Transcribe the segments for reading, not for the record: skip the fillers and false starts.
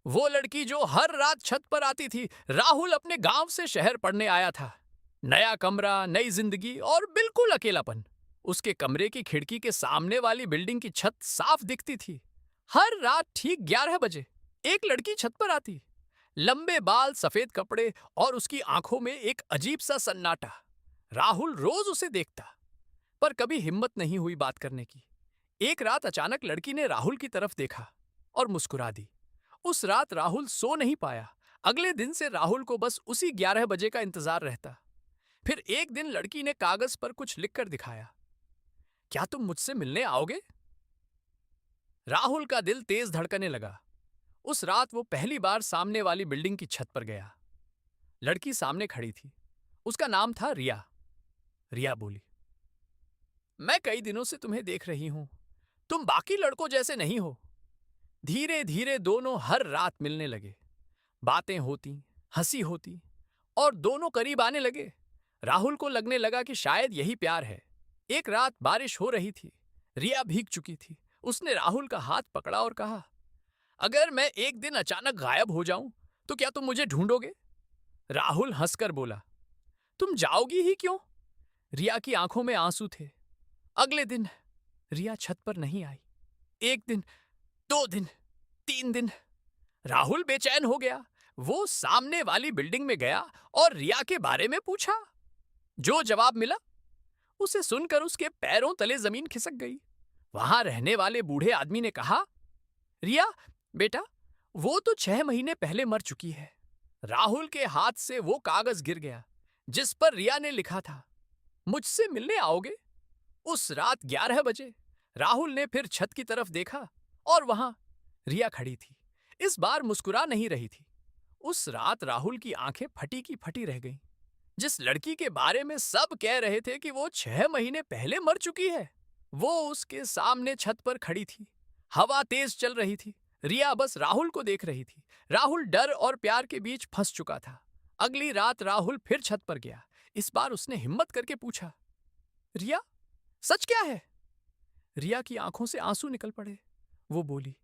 वो लड़की जो हर रात छत पर आती थी। राहुल अपने गांव से शहर पढ़ने आया था। नया कमरा, नई जिंदगी और बिल्कुल अकेलापन। उसके कमरे की खिड़की के सामने वाली बिल्डिंग की छत साफ दिखती थी। हर रात ठीक 11 बजे एक लड़की छत पर आती। लंबे बाल, सफेद कपड़े और उसकी आंखों में एक अजीब सा सन्नाटा। राहुल रोज उसे देखता, पर कभी हिम्मत नहीं हुई बात करने की। एक रात अचानक लड़की ने राहुल की तरफ देखा और मुस्कुरा दी। उस रात राहुल सो नहीं पाया। अगले दिन से राहुल को बस उसी 11 बजे का इंतजार रहता। फिर एक दिन लड़की ने कागज पर कुछ लिखकर दिखाया। क्या तुम मुझसे मिलने आओगे? राहुल का दिल तेज धड़कने लगा। उस रात वो पहली बार सामने वाली बिल्डिंग की छत पर गया। लड़की सामने खड़ी थी। उसका नाम था रिया। रिया बोली, मैं कई दिनों से तुम्हें देख रही हूं। तुम बाकी लड़कों जैसे नहीं हो। धीरे धीरे दोनों हर रात मिलने लगे। बातें होती, हंसी होती और दोनों करीब आने लगे। राहुल को लगने लगा कि शायद यही प्यार है। एक रात बारिश हो रही थी। रिया भीग चुकी थी। उसने राहुल का हाथ पकड़ा और कहा, अगर मैं एक दिन अचानक गायब हो जाऊं तो क्या तुम मुझे ढूंढोगे? राहुल हंसकर बोला, तुम जाओगी ही क्यों? रिया की आंखों में आंसू थे। अगले दिन रिया छत पर नहीं आई। एक दिन, 2 दिन, 3 दिन। राहुल बेचैन हो गया। वो सामने वाली बिल्डिंग में गया और रिया के बारे में पूछा। जो जवाब मिला उसे सुनकर उसके पैरों तले जमीन खिसक गई। वहां रहने वाले बूढ़े आदमी ने कहा, रिया बेटा, वो तो 6 महीने पहले मर चुकी है। राहुल के हाथ से वो कागज गिर गया जिस पर रिया ने लिखा था, मुझसे मिलने आओगे? उस रात 11 बजे राहुल ने फिर छत की तरफ देखा और वहां रिया खड़ी थी। इस बार मुस्कुरा नहीं रही थी। उस रात राहुल की आंखें फटी की फटी रह गईं। जिस लड़की के बारे में सब कह रहे थे कि वो 6 महीने पहले मर चुकी है, वो उसके सामने छत पर खड़ी थी। हवा तेज चल रही थी। रिया बस राहुल को देख रही थी। राहुल डर और प्यार के बीच फंस चुका था। अगली रात राहुल फिर छत पर गया। इस बार उसने हिम्मत करके पूछा, रिया, सच क्या है? रिया की आंखों से आंसू निकल पड़े। वो बोली,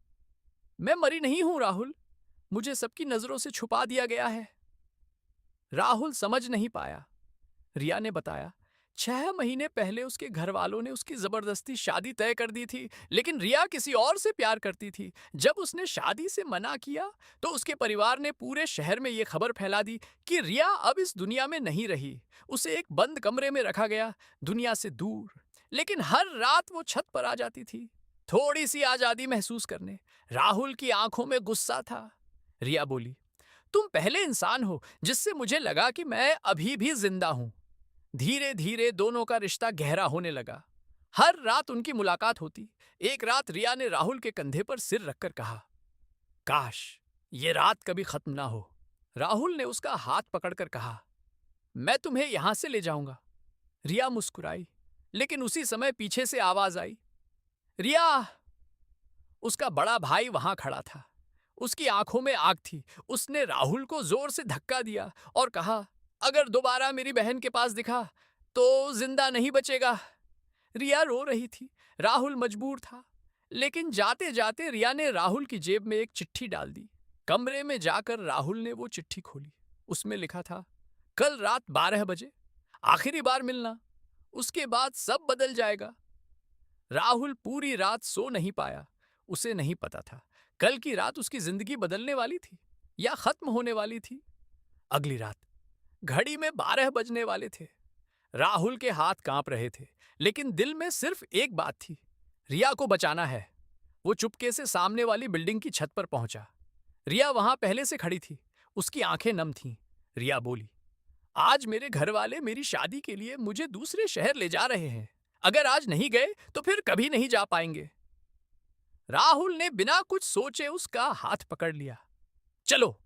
मैं मरी नहीं हूं राहुल, मुझे सबकी नजरों से छुपा दिया गया है। राहुल समझ नहीं पाया। रिया ने बताया, 6 महीने पहले उसके घर वालों ने उसकी जबरदस्ती शादी तय कर दी थी, लेकिन रिया किसी और से प्यार करती थी। जब उसने शादी से मना किया तो उसके परिवार ने पूरे शहर में यह खबर फैला दी कि रिया अब इस दुनिया में नहीं रही। उसे एक बंद कमरे में रखा गया, दुनिया से दूर। लेकिन हर रात वो छत पर आ जाती थी, थोड़ी सी आजादी महसूस करने। राहुल की आंखों में गुस्सा था। रिया बोली, तुम पहले इंसान हो जिससे मुझे लगा कि मैं अभी भी जिंदा हूं। धीरे धीरे दोनों का रिश्ता गहरा होने लगा। हर रात उनकी मुलाकात होती। एक रात रिया ने राहुल के कंधे पर सिर रखकर कहा, काश ये रात कभी खत्म ना हो। राहुल ने उसका हाथ पकड़कर कहा, मैं तुम्हें यहां से ले जाऊंगा। रिया मुस्कुराई, लेकिन उसी समय पीछे से आवाज आई, रिया। उसका बड़ा भाई वहां खड़ा था। उसकी आंखों में आग थी। उसने राहुल को जोर से धक्का दिया और कहा, अगर दोबारा मेरी बहन के पास दिखा तो जिंदा नहीं बचेगा। रिया रो रही थी। राहुल मजबूर था। लेकिन जाते जाते रिया ने राहुल की जेब में एक चिट्ठी डाल दी। कमरे में जाकर राहुल ने वो चिट्ठी खोली। उसमें लिखा था, कल रात 12 बजे आखिरी बार मिलना, उसके बाद सब बदल जाएगा। राहुल पूरी रात सो नहीं पाया। उसे नहीं पता था कल की रात उसकी जिंदगी बदलने वाली थी या खत्म होने वाली थी। अगली रात घड़ी में 12 बजने वाले थे। राहुल के हाथ कांप रहे थे, लेकिन दिल में सिर्फ एक बात थी, रिया को बचाना है। वो चुपके से सामने वाली बिल्डिंग की छत पर पहुंचा। रिया वहां पहले से खड़ी थी। उसकी आंखें नम थीं। रिया बोली, आज मेरे घर वाले मेरी शादी के लिए मुझे दूसरे शहर ले जा रहे हैं। अगर आज नहीं गए तो फिर कभी नहीं जा पाएंगे। राहुल ने बिना कुछ सोचे उसका हाथ पकड़ लिया। चलो।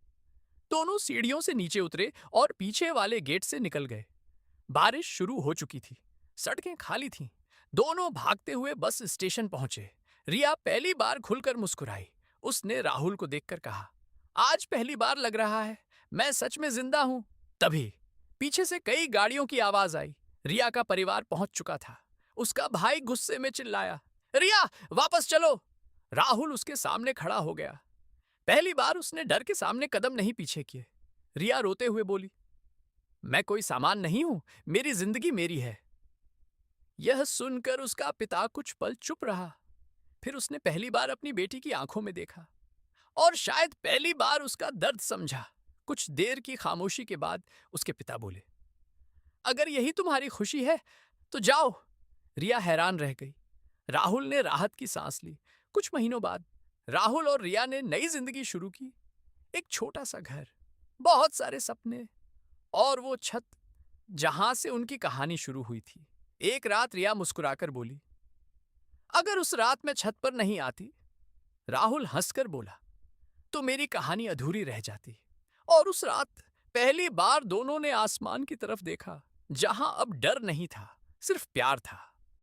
दोनों सीढ़ियों से नीचे उतरे और पीछे वाले गेट से निकल गए। बारिश शुरू हो चुकी थी। सड़कें खाली थीं। दोनों भागते हुए बस स्टेशन पहुंचे। रिया पहली बार खुलकर मुस्कुराई। उसने राहुल को देखकर कहा, आज पहली बार लग रहा है मैं सच में जिंदा हूं। तभी पीछे से कई गाड़ियों की आवाज आई। रिया का परिवार पहुंच चुका था। उसका भाई गुस्से में चिल्लाया, रिया वापस चलो। राहुल उसके सामने खड़ा हो गया। पहली बार उसने डर के सामने कदम नहीं पीछे किए। रिया रोते हुए बोली, मैं कोई सामान नहीं हूं, मेरी जिंदगी मेरी है। यह सुनकर उसका पिता कुछ पल चुप रहा। फिर उसने पहली बार अपनी बेटी की आंखों में देखा और शायद पहली बार उसका दर्द समझा। कुछ देर की खामोशी के बाद उसके पिता बोले, अगर यही तुम्हारी खुशी है तो जाओ। रिया हैरान रह गई। राहुल ने राहत की सांस ली। कुछ महीनों बाद राहुल और रिया ने नई जिंदगी शुरू की। एक छोटा सा घर, बहुत सारे सपने और वो छत जहां से उनकी कहानी शुरू हुई थी। एक रात रिया मुस्कुराकर बोली, अगर उस रात मैं छत पर नहीं आती। राहुल हंसकर बोला, तो मेरी कहानी अधूरी रह जाती। और उस रात पहली बार दोनों ने आसमान की तरफ देखा, जहां अब डर नहीं था, सिर्फ प्यार था।